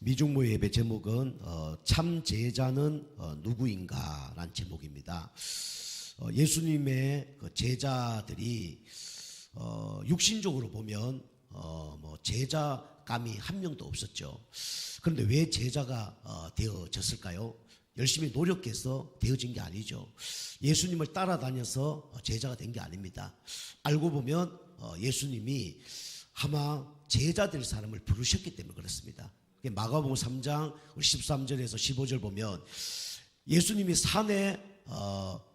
미중모 예배 제목은 참 제자는 누구인가 라는 제목입니다. 예수님의 그 제자들이 육신적으로 보면 뭐 제자감이 한 명도 없었죠. 그런데 왜 제자가 되어졌을까요? 열심히 노력해서 되어진 게 아니죠. 예수님을 따라다녀서 제자가 된 게 아닙니다. 알고 보면 예수님이 아마 제자 될 사람을 부르셨기 때문에 그렇습니다. 마가복음 3장 13절에서 15절 보면 예수님이 산에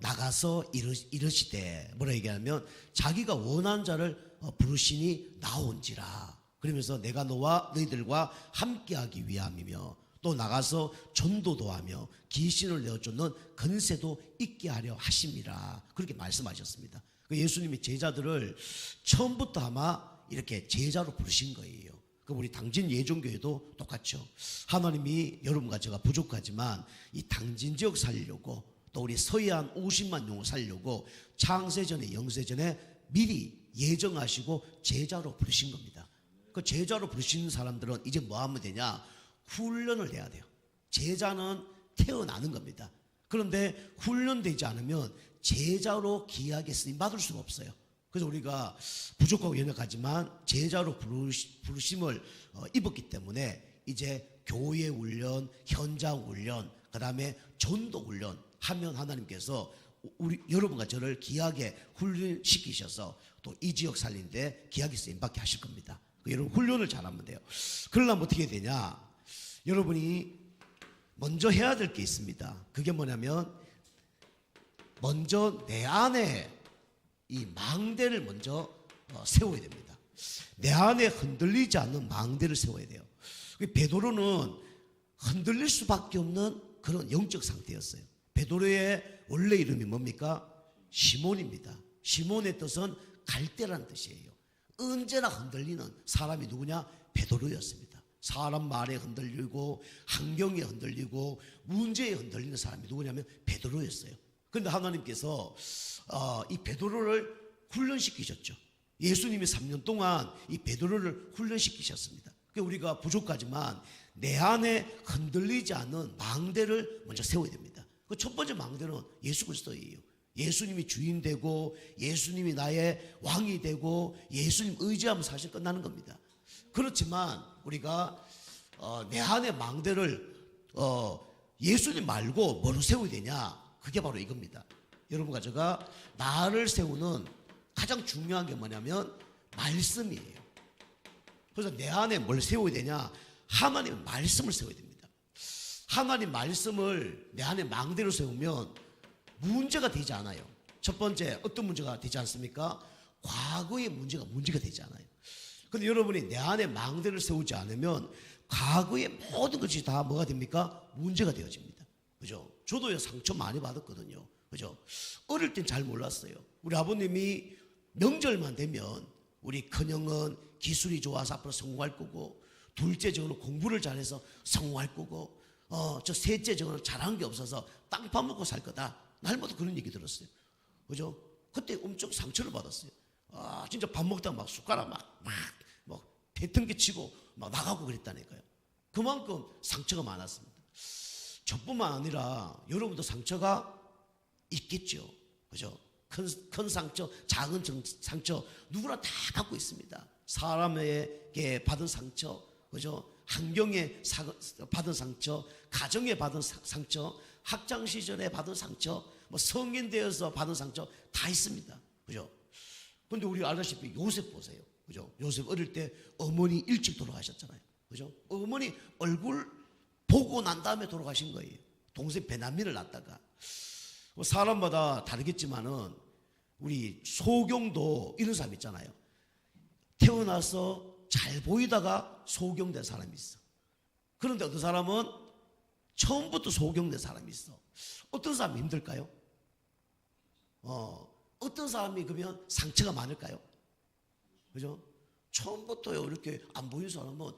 나가서 이르시되 뭐라 얘기하면 자기가 원하는 자를 부르시니 나온지라. 그러면서 내가 너와 너희들과 함께하기 위함이며 또 나가서 전도도 하며 귀신을 내어쫓는 권세도 있게 하려 하심이라. 그렇게 말씀하셨습니다. 예수님이 제자들을 처음부터 아마 이렇게 제자로 부르신 거예요. 우리 당진 예종교회도 똑같죠. 하나님이 여러분과 제가 부족하지만 이 당진 지역 살리려고 또 우리 서해안 50만 영혼 살리려고 창세전에 영세전에 미리 예정하시고 제자로 부르신 겁니다. 그 제자로 부르시는 사람들은 이제 뭐 하면 되냐? 훈련을 해야 돼요. 제자는 태어나는 겁니다. 그런데 훈련되지 않으면 제자로 귀하게 쓰임 받을 수가 없어요. 그래서 우리가 부족하고 연약하지만 제자로 부르심을 입었기 때문에 이제 교회 훈련, 현장 훈련, 그 다음에 전도 훈련 하면 하나님께서 여러분과 저를 귀하게 훈련시키셔서 또 이 지역 살리는데 귀하게 쓰임받게 하실 겁니다. 여러분 훈련을 잘하면 돼요. 그러려면 어떻게 되냐? 여러분이 먼저 해야 될 게 있습니다. 그게 뭐냐면 먼저 내 안에 이 망대를 먼저 세워야 됩니다. 내 안에 흔들리지 않는 망대를 세워야 돼요. 베드로는 흔들릴 수밖에 없는 그런 영적 상태였어요. 베드로의 원래 이름이 뭡니까? 시몬입니다. 시몬의 뜻은 갈대라는 뜻이에요. 언제나 흔들리는 사람이 누구냐? 베드로였습니다. 사람 말에 흔들리고 환경에 흔들리고 문제에 흔들리는 사람이 누구냐면 베드로였어요. 그런데 하나님께서 이 베드로를 훈련시키셨죠. 예수님이 3년 동안 이 베드로를 훈련시키셨습니다. 우리가 부족하지만 내 안에 흔들리지 않는 망대를 먼저 세워야 됩니다. 그 첫 번째 망대는 예수 그리스도예요. 예수님이 주인 되고 예수님이 나의 왕이 되고 예수님 의지하면 사실 끝나는 겁니다. 그렇지만 우리가 내 안에 망대를 예수님 말고 뭐로 세워야 되냐? 그게 바로 이겁니다. 여러분과 제가 나를 세우는 가장 중요한 게 뭐냐면 말씀이에요. 그래서 내 안에 뭘 세워야 되냐? 하나님의 말씀을 세워야 됩니다. 하나님 말씀을 내 안에 망대로 세우면 문제가 되지 않아요. 첫 번째 어떤 문제가 되지 않습니까? 과거의 문제가 되지 않아요. 근데 여러분이 내 안에 망대를 세우지 않으면 과거의 모든 것이 다 뭐가 됩니까? 문제가 되어집니다. 그죠? 저도요 상처 많이 받았거든요. 그죠? 어릴 땐 잘 몰랐어요. 우리 아버님이 명절만 되면 우리 큰형은 기술이 좋아서 앞으로 성공할 거고, 둘째 저는 공부를 잘해서 성공할 거고, 저 셋째 저는 잘한 게 없어서 땅 파먹고 살 거다. 날마다 그런 얘기 들었어요. 그죠? 그때 엄청 상처를 받았어요. 진짜 밥 먹다가 막 숟가락 막 배턴기 치고 막 나가고 그랬다니까요. 그만큼 상처가 많았습니다. 저뿐만 아니라 여러분도 상처가 있겠죠. 그죠? 큰 상처, 작은 상처 누구나 다 갖고 있습니다. 사람에게 받은 상처, 그죠? 환경에 받은 상처, 가정에 받은 상처, 학창 시절에 받은 상처, 뭐 성인 되어서 받은 상처 다 있습니다. 그죠? 근데 우리 알다시피 요셉 보세요. 그죠? 요셉 어릴 때 어머니 일찍 돌아가셨잖아요. 그죠? 어머니 얼굴 보고 난 다음에 돌아가신 거예요. 동생 베냐민을 낳다가. 사람마다 다르겠지만은 우리 소경도 이런 사람 있잖아요. 태어나서 잘 보이다가 소경된 사람이 있어. 그런데 어떤 사람은 처음부터 소경된 사람이 있어. 어떤 사람이 힘들까요? 어떤 사람이 그러면 상처가 많을까요? 그죠? 처음부터요 이렇게 안 보이는 사람은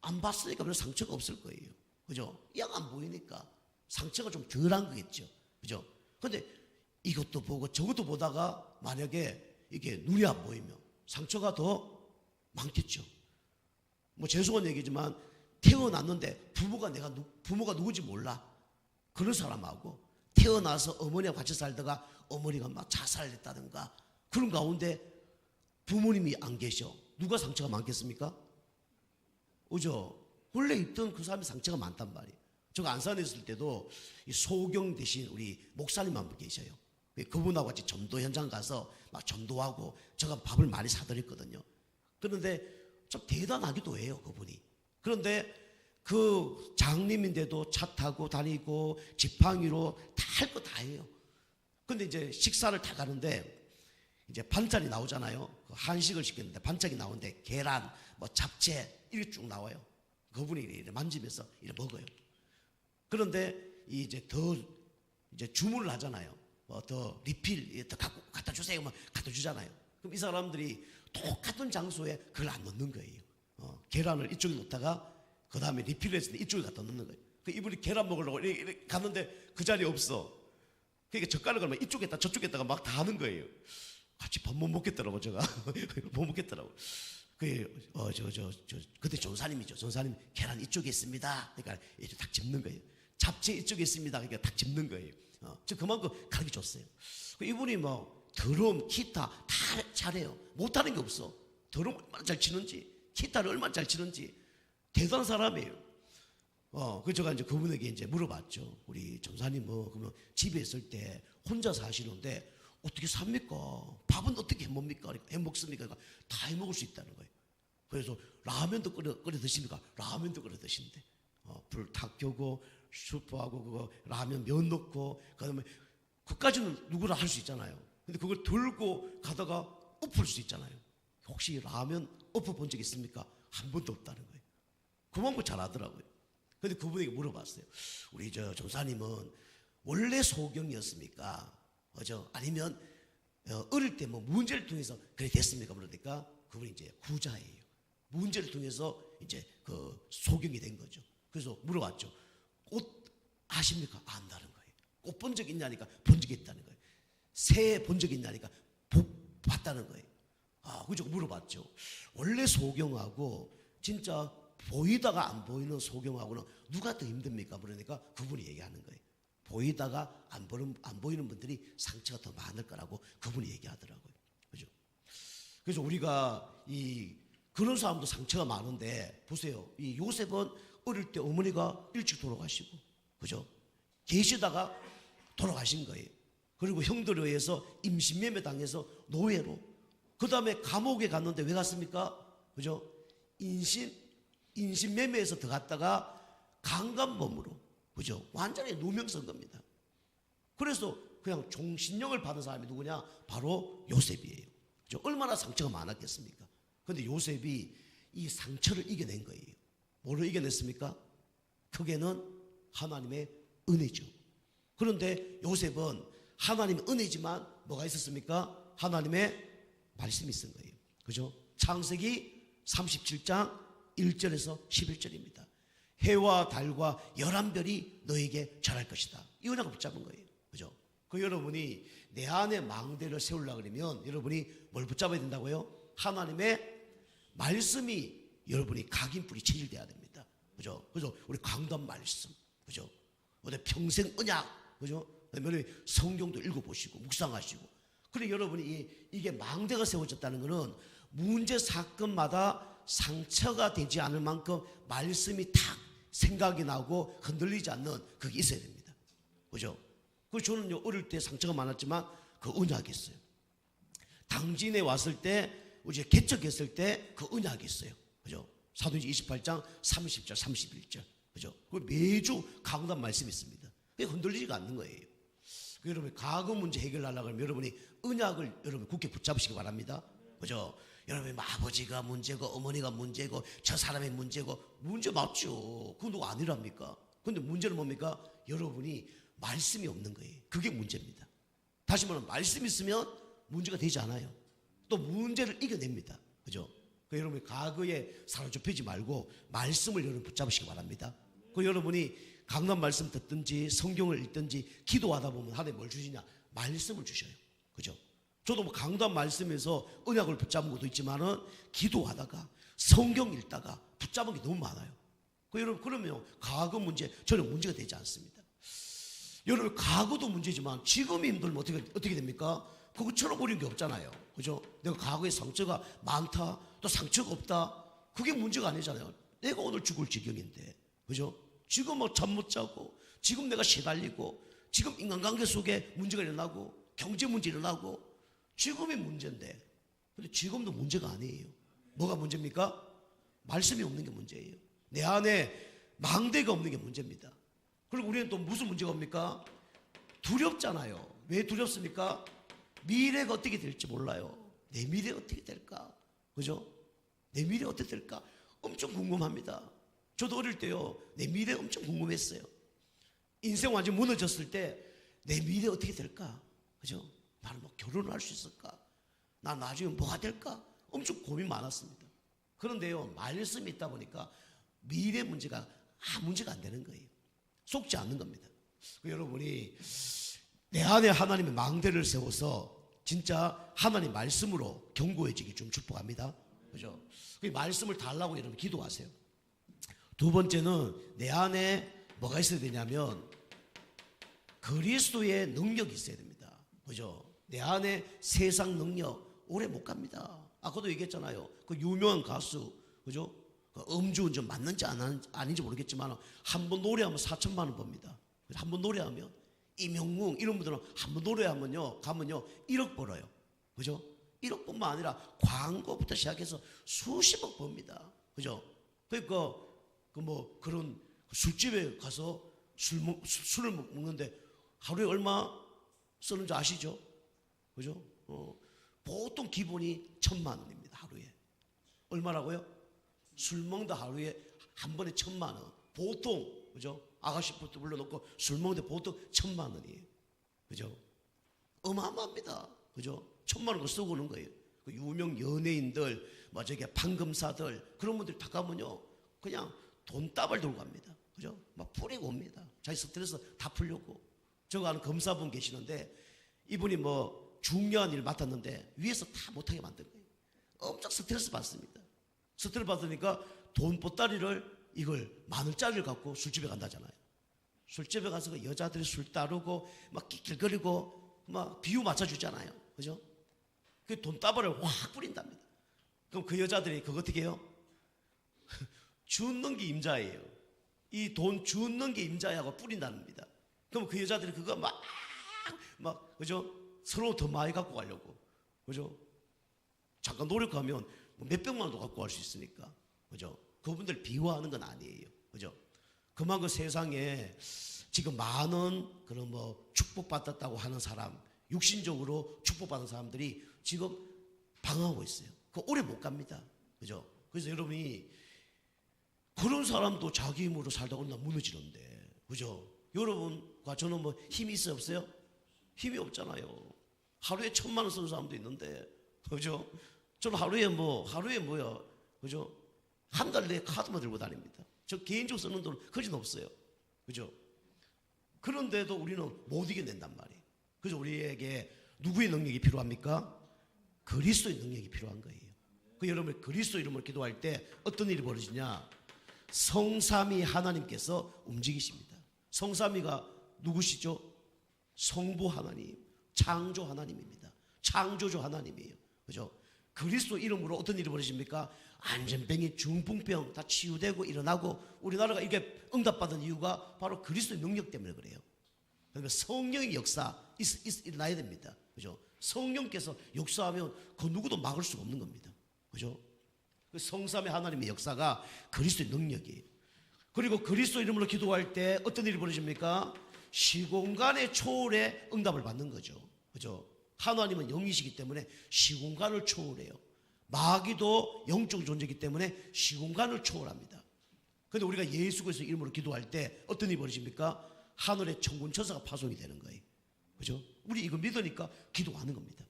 안 봤으니까 별 상처가 없을 거예요. 그죠? 약 안 보이니까 상처가 좀 덜한 거겠죠. 그죠? 근데 이것도 보고 저것도 보다가 만약에 이게 눈이 안 보이면 상처가 더 많겠죠. 뭐 죄송한 얘기지만 태어났는데 부모가 누군지 몰라. 그런 사람하고 태어나서 어머니와 같이 살다가 어머니가 막 자살했다든가 그런 가운데 부모님이 안 계셔. 누가 상처가 많겠습니까? 그죠? 원래 있던 그 사람이 상처가 많단 말이에요. 제가 안산에 있을 때도 이 소경 대신 우리 목사님 한 분 계셔요. 그분하고 같이 전도 현장 가서 막 전도하고 제가 밥을 많이 사드렸거든요. 그런데 좀 대단하기도 해요, 그분이. 그런데 그 장님인데도 차 타고 다니고 지팡이로 다 할 거 다 해요. 근데 이제 식사를 다 가는데 이제 반찬이 나오잖아요. 그 한식을 시켰는데 반찬이 나오는데 계란, 뭐 잡채 이렇게 쭉 나와요. 그분이 이렇게 만지면서 이렇게 먹어요. 그런데 이제 더 이제 주문을 하잖아요. 뭐 더 리필 더 갖다 주세요. 뭐 갖다 주잖아요. 그럼 이 사람들이 똑같은 장소에 그걸 안 넣는 거예요. 계란을 이쪽에 놓다가 그 다음에 리필을 했을 때 이쪽에 갖다 넣는 거예요. 그 이분이 계란 먹으려고 이렇게 갔는데 그 자리에 없어. 그러니까 젓가락을 막 이쪽에 있다 저쪽에 있다가 막 다 하는 거예요. 같이 밥 못 먹겠더라고 제가. 못 먹겠더라고. 그때 전사님이죠. 전사님 계란 이쪽에 있습니다. 그러니까 이렇게 딱 집는 거예요. 잡채 이쪽에 있습니다. 그러니까 딱 집는 거예요. 저 그만큼 가르쳐 줬어요. 이분이 뭐 드럼, 기타 다 잘해요. 못하는 게 없어. 드럼 얼마나 잘 치는지, 기타를 얼마나 잘 치는지 대단한 사람이에요. 그래서 제가 이제 그분에게 이제 물어봤죠. 우리 전사님 뭐 그러면 집에 있을 때 혼자 사시는데 어떻게 삽니까? 밥은 어떻게 해 먹습니까? 그러니까 다 해 먹을 수 있다는 거예요. 그래서 라면도 끓여 드십니까? 라면도 끓여 드신대. 불 탁 켜고 수프하고 그거 라면 면 넣고 그다음에 그까지는 누구나 할 수 있잖아요. 근데 그걸 들고 가다가 엎을 수 있잖아요. 혹시 라면 엎어 본 적 있습니까? 한 번도 없다는 거예요. 그만큼 잘하더라고요. 근데 그분에게 물어봤어요. 우리 저 전사님은 원래 소경이었습니까? 아니면 어릴 때 뭐 문제를 통해서 그래 됐습니까? 그러니까 그분이 이제 후자예요. 문제를 통해서 이제 그 소경이 된 거죠. 그래서 물어봤죠. 꽃 아십니까? 안다는 거예요. 꽃 본 적 있냐니까 본 적이 있다는 거예요. 새 본 적이 있냐니까 봤다는 거예요. 그죠? 물어봤죠. 원래 소경하고 진짜 보이다가 안 보이는 소경하고는 누가 더 힘듭니까? 그러니까 그분이 얘기하는 거예요. 보이다가 안 보이는 분들이 상처가 더 많을 거라고 그분이 얘기하더라고요. 그죠? 그래서 우리가 그런 사람도 상처가 많은데 보세요. 이 요셉은 어릴 때 어머니가 일찍 돌아가시고, 그죠? 계시다가 돌아가신 거예요. 그리고 형들에 의해서 임신매매 당해서 노예로. 그 다음에 감옥에 갔는데 왜 갔습니까? 그죠? 인신매매에서 들어갔다가 강간범으로, 그죠? 완전히 누명선 겁니다. 그래서 그냥 종신형을 받은 사람이 누구냐? 바로 요셉이에요. 그죠? 얼마나 상처가 많았겠습니까? 그런데 요셉이 이 상처를 이겨낸 거예요. 뭐로 이겨냈습니까? 크게는 하나님의 은혜죠. 그런데 요셉은 하나님의 은혜지만 뭐가 있었습니까? 하나님의 말씀이 있은 거예요. 그죠? 창세기 37장 1절에서 11절입니다. 해와 달과 11별이 너에게 절할 것이다. 이 언약을 붙잡은 거예요. 그죠? 여러분이 내 안에 망대를 세우려고 그러면 여러분이 뭘 붙잡아야 된다고요? 하나님의 말씀이 여러분이 각인뿌리 체질돼야 됩니다. 그죠? 그래서 우리 강단 말씀, 그죠? 평생 언약, 그죠? 그다음에 성경도 읽어보시고 묵상하시고. 그래 여러분이 이게 망대가 세워졌다는 것은 문제 사건마다 상처가 되지 않을 만큼 말씀이 탁 생각이 나고 흔들리지 않는 그게 있어야 됩니다. 그죠? 그래서 저는 어릴 때 상처가 많았지만 그 언약이 있어요. 당진에 왔을 때 이제 개척했을 때 그 언약이 있어요. 그죠? 사도행전 28장 30절 31절. 그죠? 매주 강단 말씀이 있습니다. 그게 흔들리지가 않는 거예요. 여러분 과거 문제 해결하려고 하면 여러분이 언약을 여러분 굳게 붙잡으시기 바랍니다. 그죠? 여러분 아버지가 문제고 어머니가 문제고 저 사람이 문제고 문제 맞죠. 그건 누가 아니랍니까? 근데 문제는 뭡니까? 여러분이 말씀이 없는 거예요. 그게 문제입니다. 다시 말하면 말씀이 있으면 문제가 되지 않아요. 또 문제를 이겨냅니다. 그죠? 여러분이 과거에 사로잡히지 말고 말씀을 여러분 붙잡으시기 바랍니다. 여러분이 강단 말씀 듣든지 성경을 읽든지 기도하다 보면 하나님 뭘 주시냐? 말씀을 주셔요. 그죠? 저도 뭐 강단 말씀에서 언약을 붙잡은 것도 있지만은 기도하다가 성경 읽다가 붙잡은 게 너무 많아요. 여러분, 그러면 과거 문제 저는 문제가 되지 않습니다. 여러분, 과거도 문제지만 지금이 힘들면 어떻게 됩니까? 그거 쳐놓버린 게 없잖아요. 그죠? 내가 과거에 상처가 많다, 또 상처가 없다, 그게 문제가 아니잖아요. 내가 오늘 죽을 지경인데, 그죠? 지금 뭐 잠 못 자고, 지금 내가 시달리고, 지금 인간관계 속에 문제가 일어나고, 경제 문제 일어나고, 지금이 문제인데, 근데 지금도 문제가 아니에요. 뭐가 문제입니까? 말씀이 없는 게 문제예요. 내 안에 망대가 없는 게 문제입니다. 그리고 우리는 또 무슨 문제가 옵니까? 두렵잖아요. 왜 두렵습니까? 미래가 어떻게 될지 몰라요. 내 미래가 어떻게 될까? 그죠? 내 미래가 어떻게 될까? 엄청 궁금합니다. 저도 어릴 때요, 내 미래 엄청 궁금했어요. 인생 완전 무너졌을 때 내 미래 어떻게 될까? 그죠? 나는 뭐 결혼을 할 수 있을까? 나 나중에 뭐가 될까? 엄청 고민 많았습니다. 그런데요, 말씀이 있다 보니까 미래 문제가 문제가 안 되는 거예요. 속지 않는 겁니다. 여러분이 내 안에 하나님의 망대를 세워서 진짜 하나님 말씀으로 견고해지기 좀 축복합니다. 그죠? 그 말씀을 달라고 여러분 기도하세요. 두 번째는 내 안에 뭐가 있어야 되냐면 그리스도의 능력이 있어야 됩니다. 그죠? 내 안에 세상 능력 오래 못 갑니다. 아까도 얘기했잖아요. 그 유명한 가수, 그죠? 그 음주운전 맞는지 아닌지 모르겠지만 한 번 노래하면 4천만 원 법니다. 한 번 노래하면 이명웅 이런 분들은 한 번 노래하면요 가면요 1억 벌어요. 그죠? 1억뿐만 아니라 광고부터 시작해서 수십억 법니다. 그죠? 그러니까 그 뭐 그런 술집에 가서 술을 먹는데 하루에 얼마 쓰는지 아시죠? 그죠? 보통 기본이 1,000만 원입니다. 하루에. 얼마라고요? 술 먹다 하루에 한 번에 1,000만 원. 보통, 그죠? 아가씨부터 불러놓고 술 먹는데 보통 1,000만 원이에요. 그죠? 어마어마합니다. 그죠? 1,000만 원 쓰고 오는 거예요. 그 유명 연예인들, 뭐 저기 판검사들, 그런 분들 다 가면요. 그냥 돈다발 들고 갑니다. 그죠? 막 뿌리고 옵니다. 자기 스트레스 다 풀려고. 저거 아는 검사분 계시는데 이분이 뭐 중요한 일을 맡았는데 위에서 다 못하게 만든 거예요. 엄청 스트레스 받습니다. 스트레스 받으니까 돈 보따리를 이걸 10,000원짜리를 갖고 술집에 간다잖아요. 술집에 가서 그 여자들이 술 따르고 막 낄낄거리고 막 비유 맞춰주잖아요. 그죠? 그 돈다발을 확 뿌린답니다. 그럼 그 여자들이 그거 어떻게 해요? 주는 게 임자예요. 이 돈 주는 게 임자하고 뿌린답니다. 그럼 그 여자들이 그거 막 그죠? 서로 더 많이 갖고 가려고. 그죠? 잠깐 노력하면 몇백만 원도 갖고 갈 수 있으니까. 그죠? 그분들 비호하는 건 아니에요. 그죠? 그만큼 세상에 지금 많은 그런 뭐 축복받았다고 하는 사람, 육신적으로 축복받은 사람들이 지금 방황하고 있어요. 그 오래 못 갑니다. 그죠? 그래서 여러분이 그런 사람도 자기 힘으로 살다가 나 무너지는데. 그죠? 여러분과 저는 뭐 힘이 있어요? 없어요? 힘이 없잖아요. 하루에 1,000만 원 쓰는 사람도 있는데. 그죠? 저는 하루에 뭐야. 그죠? 한 달 내에 카드만 들고 다닙니다. 저 개인적으로 쓰는 돈은 거진 없어요. 그죠? 그런데도 우리는 못 이겨낸단 말이에요. 그래서 우리에게 누구의 능력이 필요합니까? 그리스도의 능력이 필요한 거예요. 그 여러분 그리스도 이름으로 기도할 때 어떤 일이 벌어지냐? 성삼위 하나님께서 움직이십니다. 성삼위가 누구시죠? 성부 하나님, 창조 하나님입니다. 창조주 하나님이에요. 그죠? 그리스도 이름으로 어떤 일이 벌어집니까? 안전병이 중풍병 다 치유되고 일어나고 우리나라가 이게 응답받은 이유가 바로 그리스도의 능력 때문에 그래요. 그러니까 성령의 역사 일어나야 됩니다. 그죠? 성령께서 역사하면 그 누구도 막을 수가 없는 겁니다. 그죠? 그 성삼위 하나님의 역사가 그리스도의 능력이에요. 그리고 그리스도 이름으로 기도할 때 어떤 일이 벌어집니까? 시공간의 초월에 응답을 받는 거죠. 그죠? 하나님은 영이시기 때문에 시공간을 초월해요. 마귀도 영적 존재이기 때문에 시공간을 초월합니다. 그런데 우리가 예수 그리스도 이름으로 기도할 때 어떤 일이 벌어집니까? 하늘의 천군 천사가 파송이 되는 거예요. 그죠? 우리 이거 믿으니까 기도하는 겁니다.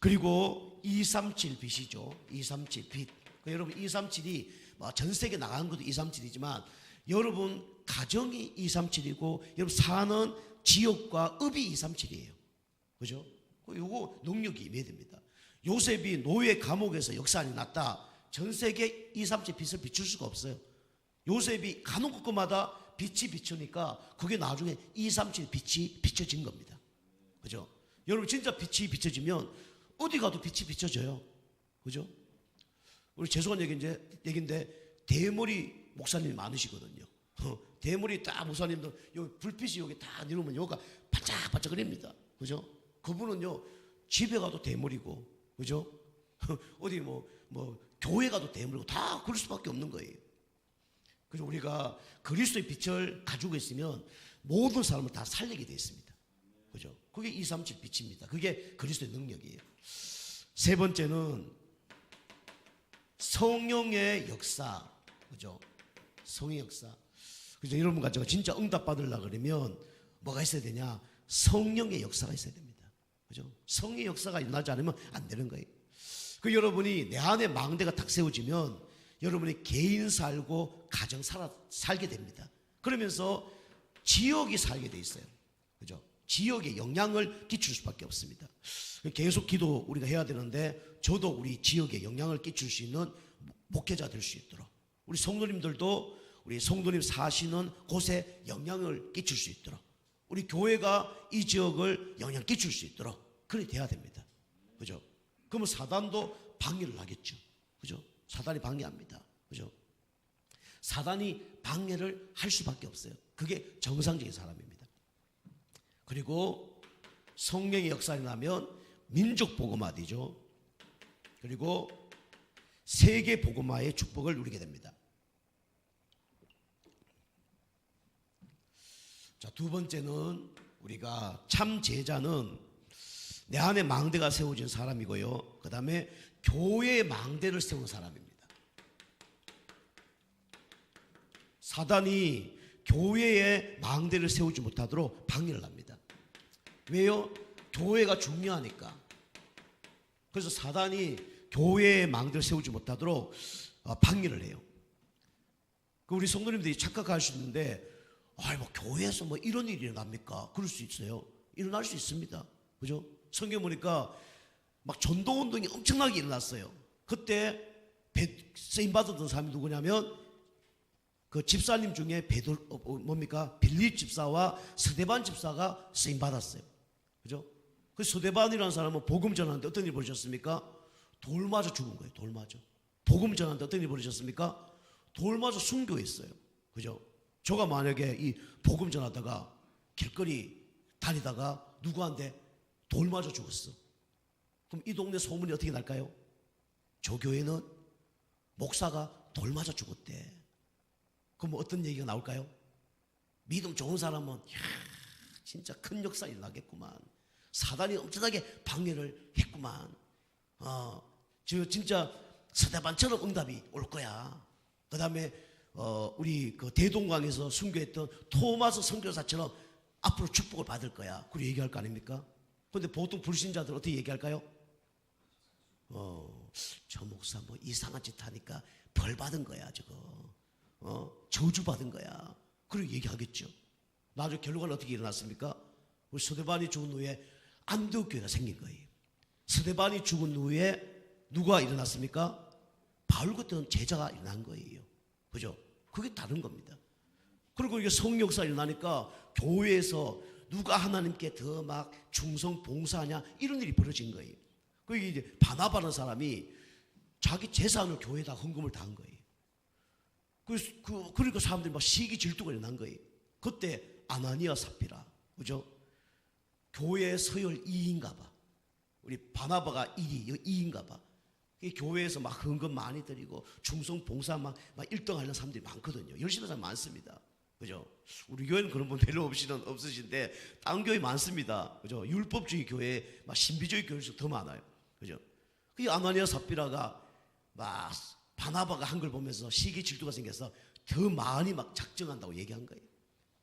그리고 237 빛이죠. 237 빛. 여러분 237이 전 세계 나가는 것도 237이지만 여러분 가정이 237이고 여러분 사는 지역과 읍이 237이에요. 그죠? 요거 능력이 임해야 됩니다. 요셉이 노예 감옥에서 역사안이 났다. 전 세계 237 빛을 비출 수가 없어요. 요셉이 가는 곳마다 빛이 비추니까 그게 나중에 237 빛이 비춰진 겁니다. 그죠? 여러분 진짜 빛이 비춰지면 어디 가도 빛이 비춰져요. 그죠? 우리 죄송한 얘기인데 대머리 목사님이 많으시거든요. 대머리 딱 목사님들 여기 불빛이 여기 다 이러면 여기가 반짝반짝거립니다. 그죠? 그분은요 집에 가도 대머리고, 그죠? 어디 뭐 교회 가도 대머리고 다 그럴 수밖에 없는 거예요. 그래서 우리가 그리스도의 빛을 가지고 있으면 모든 사람을 다 살리게 되어 있습니다. 그죠? 그게 237 빛입니다. 그게 그리스도의 능력이에요. 세 번째는 성령의 역사. 그죠? 성의 역사. 그죠? 여러분 가지고 진짜 응답 받으려고 그러면 뭐가 있어야 되냐? 성령의 역사가 있어야 됩니다. 그죠? 성의 역사가 일어나지 않으면 안 되는 거예요. 그 여러분이 내 안에 망대가 탁 세워지면 여러분이 개인 살고 가정 살게 됩니다. 그러면서 지역이 살게 돼 있어요. 그죠? 지역에 영향을 끼칠 수밖에 없습니다. 계속 기도 우리가 해야 되는데 저도 우리 지역에 영향을 끼칠 수 있는 목회자 될 수 있도록, 우리 성도님들도 우리 성도님 사시는 곳에 영향을 끼칠 수 있도록, 우리 교회가 이 지역을 영향 끼칠 수 있도록 그래 돼야 됩니다. 그죠? 그러면 사단도 방해를 하겠죠. 그죠? 사단이 방해합니다. 그죠? 사단이 방해를 할 수밖에 없어요. 그게 정상적인 사람입니다. 그리고 성령의 역사가 나면 민족 복음화되죠. 그리고 세계 복음화의 축복을 누리게 됩니다. 자, 두 번째는 우리가 참 제자는 내 안에 망대가 세워진 사람이고요. 그 다음에 교회의 망대를 세운 사람입니다. 사단이 교회의 망대를 세우지 못하도록 방해를 합니다. 왜요? 교회가 중요하니까. 그래서 사단이 교회의 망대를 세우지 못하도록 방해를 해요. 우리 성도님들이 착각할 수 있는데, 뭐 교회에서 뭐 이런 일이 일어납니까? 그럴 수 있어요. 일어날 수 있습니다. 그죠? 성경 보니까 막 전도운동이 엄청나게 일어났어요. 그때 쓰임받았던 사람이 누구냐면 그 집사님 중에 빌립 집사와 스데반 집사가 쓰임받았어요. 그죠? 그 스데반이라는 사람은 복음 전하는데 어떤 일이 벌어졌습니까? 돌 맞아 죽은 거예요. 돌 맞아. 복음 전하는데 어떤 일이 벌어졌습니까? 돌 맞아 순교했어요. 그죠? 저가 만약에 이 복음 전하다가 길거리 다니다가 누구한테 돌 맞아 죽었어. 그럼 이 동네 소문이 어떻게 날까요? 저 교회는 목사가 돌 맞아 죽었대. 그럼 어떤 얘기가 나올까요? 믿음 좋은 사람은 진짜 큰 역사 일어나겠구만. 사단이 엄청나게 방해를 했구만. 진짜 스데반처럼 응답이 올 거야. 그 다음에 우리 그 대동강에서 순교했던 토마스 선교사처럼 앞으로 축복을 받을 거야. 그리고 얘기할 거 아닙니까? 그런데 보통 불신자들 어떻게 얘기할까요? 저 목사 뭐 이상한 짓 하니까 벌 받은 거야 저거. 저주 받은 거야. 그리고 얘기하겠죠. 나중에 결과는 어떻게 일어났습니까? 우리 스데반이 죽은 후에 안디옥 교회가 생긴 거예요. 스데반이 죽은 후에 누가 일어났습니까? 바울 같은 제자가 일어난 거예요. 그죠? 그게 다른 겁니다. 그리고 이게 성역사 일어나니까 교회에서 누가 하나님께 더 막 충성 봉사하냐 이런 일이 벌어진 거예요. 그게 이제 바나바라는 사람이 자기 재산을 교회에다 헌금을 다 한 거예요. 그러니까 사람들이 막 시기 질투가 일어난 거예요. 그때 아나니아 삽비라, 그죠? 교회 서열 2인가 봐. 우리 바나바가 1위, 2인가 봐. 교회에서 막 헌금 많이 드리고 충성 봉사 막 1등 하는 사람들이 많거든요. 열심히 하는 사람 많습니다. 그죠? 우리 교회는 그런 분 별로 없으신데 다른 교회 많습니다. 그죠? 율법주의 교회, 막 신비주의 교회에서 더 많아요. 그죠? 그 아나니아 삽비라가 막 바나바가 한 걸 보면서 시기 질투가 생겨서 더 많이 막 작정한다고 얘기한 거예요.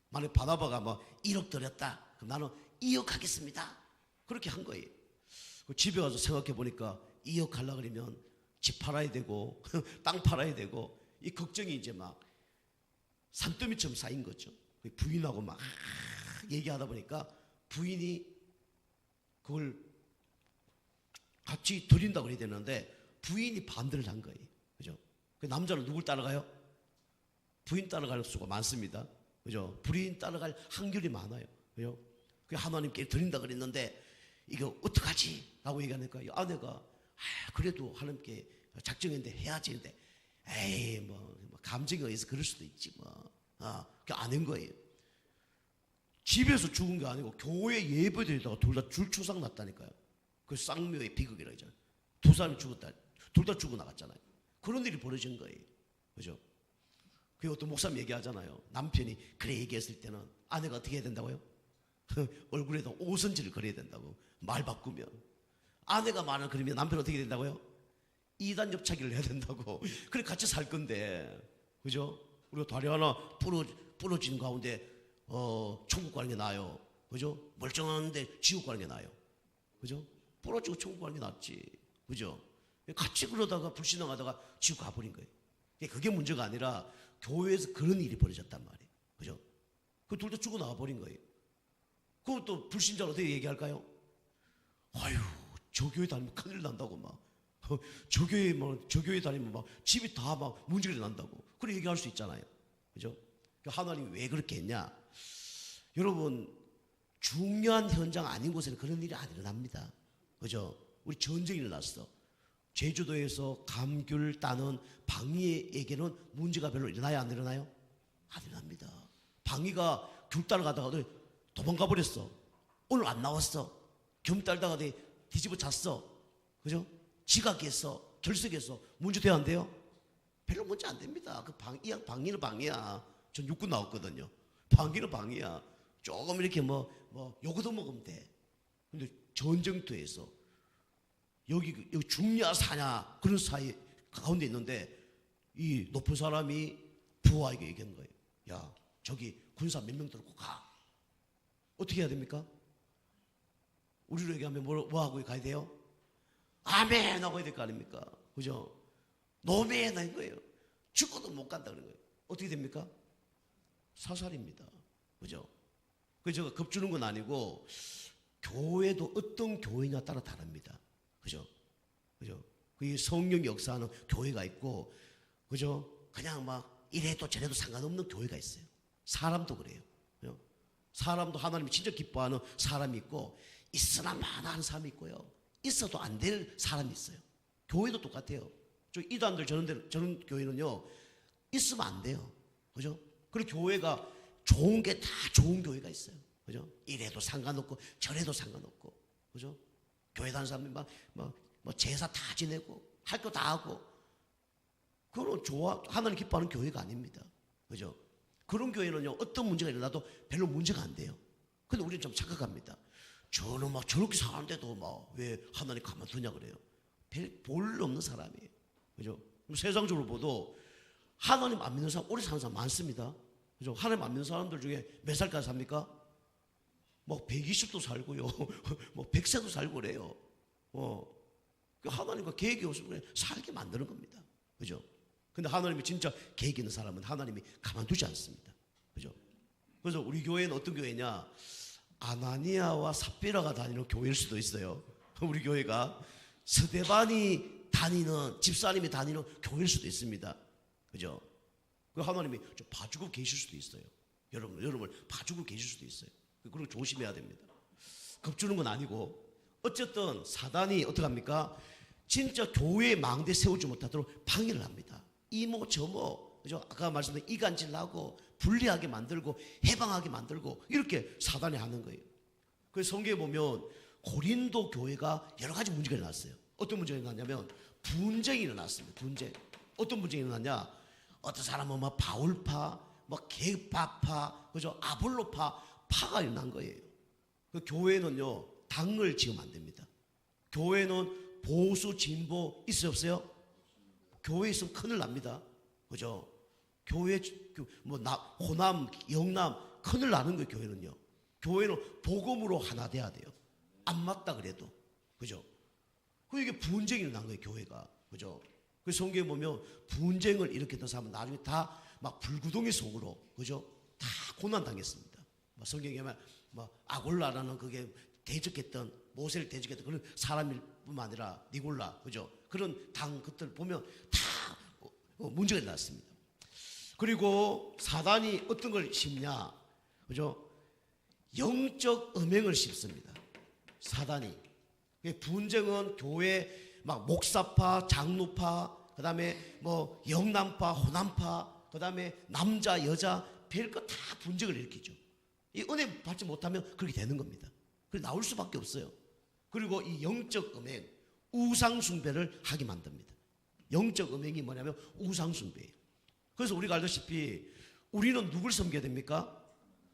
만약 바나바가 뭐 1억 드렸다. 그럼 나는 2억 하겠습니다. 그렇게 한 거예요. 집에 가서 생각해 보니까 2억 하려고 그러면 집 팔아야 되고 땅 팔아야 되고 이 걱정이 이제 막 산더미처럼 쌓인 거죠. 부인하고 막 얘기하다 보니까 부인이 그걸 같이 드린다고 그래야 되는데 부인이 반대를 한 거예요. 그죠? 그 남자는 누굴 따라가요? 부인 따라갈 수가 많습니다. 그죠? 부인 따라갈 확률이 많아요. 그죠? 그 하나님께 드린다 그랬는데 이거 어떡하지? 라고 얘기하니까 이 아내가 그래도 하나님께 작정했는데 해야지. 근데 에이 뭐 감정에 의해서 그럴 수도 있지 뭐. 그게 아닌 거예요. 집에서 죽은 게 아니고 교회 예배드리다가 둘 다 줄초상 났다니까요. 그 쌍묘의 비극이라 하잖아요. 두 사람이 죽었다. 둘 다 죽어 나갔잖아요. 그런 일이 벌어진 거예요. 그죠? 그 어떤 목사님 얘기하잖아요. 남편이 그래 얘기했을 때는 아내가 어떻게 해야 된다고요? 얼굴에다 오선지를 그려야 된다고. 말 바꾸면. 아내가 말을 그리면 남편은 어떻게 된다고요? 이단 협착기를 해야 된다고. 그래 같이 살 건데. 그죠? 우리가 다리 하나 부러진 가운데 천국 가는 게 나아요. 그죠? 멀쩡한데 지옥 가는 게 나아요. 그죠? 부러지고 천국 가는 게 낫지. 그죠? 같이 그러다가 불신앙하다가 지옥 가버린 거예요. 그게 문제가 아니라 교회에서 그런 일이 벌어졌단 말이에요. 그죠? 그 둘 다 죽어 나가버린 거예요. 그것도 불신자로 어떻게 얘기할까요? 아유, 저 교회 다니면 큰일 난다고 막. 저 교회 다니면 막 집이 다 막 문제가 난다고. 그렇게 얘기할 수 있잖아요. 그죠? 하나님이 왜 그렇게 했냐? 여러분, 중요한 현장 아닌 곳에는 그런 일이 안 일어납니다. 그죠? 우리 전쟁이 일어났어. 제주도에서 감귤 따는 방위에게는 문제가 별로 일어나요? 안 일어나요? 안 일어납니다. 방위가 귤 따러 가다가 도망가 버렸어. 오늘 안 나왔어. 겸 따다가 뒤집어 잤어. 그죠? 지각했어. 결석했어. 문제 돼야 안 돼요? 별로 문제 안 됩니다. 그 방위는 방위야. 전 육군 나왔거든요. 방위는 방위야. 조금 이렇게 요거도 먹으면 돼. 근데 전쟁터에서 여기 죽냐 사냐 그런 사이 가운데 있는데 이 높은 사람이 부하에게 얘기한 거예요. 야, 저기 군사 몇 명 들고 가. 어떻게 해야 됩니까? 우리로 얘기하면 뭐 하고 가야 돼요? 아멘 하고 해야 될 거 아닙니까? 그죠? 노멘 하는 거예요. 죽어도 못 간다 그런 거예요. 어떻게 됩니까? 사살입니다. 그죠? 그래서 제가 겁주는 건 아니고 교회도 어떤 교회냐 따라 다릅니다. 그죠? 그죠? 그 성령 역사하는 교회가 있고, 그죠? 그냥 막 이래도 저래도 상관없는 교회가 있어요. 사람도 그래요. 그죠? 사람도 하나님이 진짜 기뻐하는 사람이 있고, 있으나 마나 하는 사람이 있고요. 있어도 안 될 사람이 있어요. 교회도 똑같아요. 저 이단들 저런 교회는요, 있으면 안 돼요. 그죠? 그리고 교회가 좋은 게 다 좋은 교회가 있어요. 그죠? 이래도 상관없고, 저래도 상관없고, 그죠? 교회 다니는 사람들이 제사 다 지내고, 할 거 다 하고, 그건 하나님 기뻐하는 교회가 아닙니다. 그죠? 그런 교회는요, 어떤 문제가 일어나도 별로 문제가 안 돼요. 근데 우리는 좀 착각합니다. 저는 저렇게 사는데도 왜 하나님 가만두냐 그래요. 볼 없는 사람이에요. 그죠? 세상적으로 봐도 하나님 안 믿는 사람, 오래 사는 사람 많습니다. 그죠? 하나님 안 믿는 사람들 중에 몇 살까지 삽니까? 120도 살고요. 100세도 살고 그래요. 하나님과 계획이 없으면 그냥 살게 만드는 겁니다. 그죠? 근데 하나님이 진짜 계획 있는 사람은 하나님이 가만두지 않습니다. 그죠? 그래서 우리 교회는 어떤 교회냐? 아나니아와 삽비라가 다니는 교회일 수도 있어요. 우리 교회가 스데반이 다니는, 집사님이 다니는 교회일 수도 있습니다. 그죠? 그 하나님이 좀 봐주고 계실 수도 있어요. 여러분을 봐주고 계실 수도 있어요. 그리고 조심해야 됩니다. 겁주는 건 아니고, 어쨌든 사단이 어떻게 합니까? 진짜 교회의 망대 세우지 못하도록 방해를 합니다. 이모 저모, 그죠? 아까 말씀드린 이간질나고 불리하게 만들고 해방하게 만들고 이렇게 사단이 하는 거예요. 그래서 성경에 보면 고린도 교회가 여러 가지 문제가 일어났어요. 어떤 문제가 일어났냐면 분쟁이 일어났습니다. 분쟁. 어떤 분쟁이 일어났냐? 어떤 사람은 바울파, 개파파, 그죠? 아볼로파, 파가 일어난 거예요. 그 교회는요, 당을 지으면 안 됩니다. 교회는 보수, 진보 있어요, 없어요? 교회 있으면 큰일 납니다. 그죠? 교회, 호남, 영남, 큰일 나는 거예요, 교회는요. 교회는 복음으로 하나 돼야 돼요. 안 맞다 그래도. 그죠? 이게 분쟁이 일어난 거예요, 교회가. 그죠? 그 성경에 보면 분쟁을 일으켰던 사람은 나중에 다 불구덩이 속으로, 그죠? 다 고난당했습니다. 성경에 보면 아골라라는 그게 대적했던, 모세를 대적했던 그런 사람일 뿐만 아니라 니골라, 그죠? 그런 당 것들 보면 다 문제가 일어났습니다. 그리고 사단이 어떤 걸 심냐, 그죠? 영적 음행을 심습니다. 사단이. 분쟁은 교회 막 목사파, 장로파, 그다음에 뭐 영남파, 호남파, 그다음에 남자, 여자 별거 다 분쟁을 일으키죠. 이 은혜 받지 못하면 그렇게 되는 겁니다. 그래서 나올 수밖에 없어요. 그리고 이 영적 음행, 우상 숭배를 하게 만듭니다. 영적 음행이 뭐냐면 우상 숭배예요. 그래서 우리가 알다시피 우리는 누굴 섬겨야 됩니까?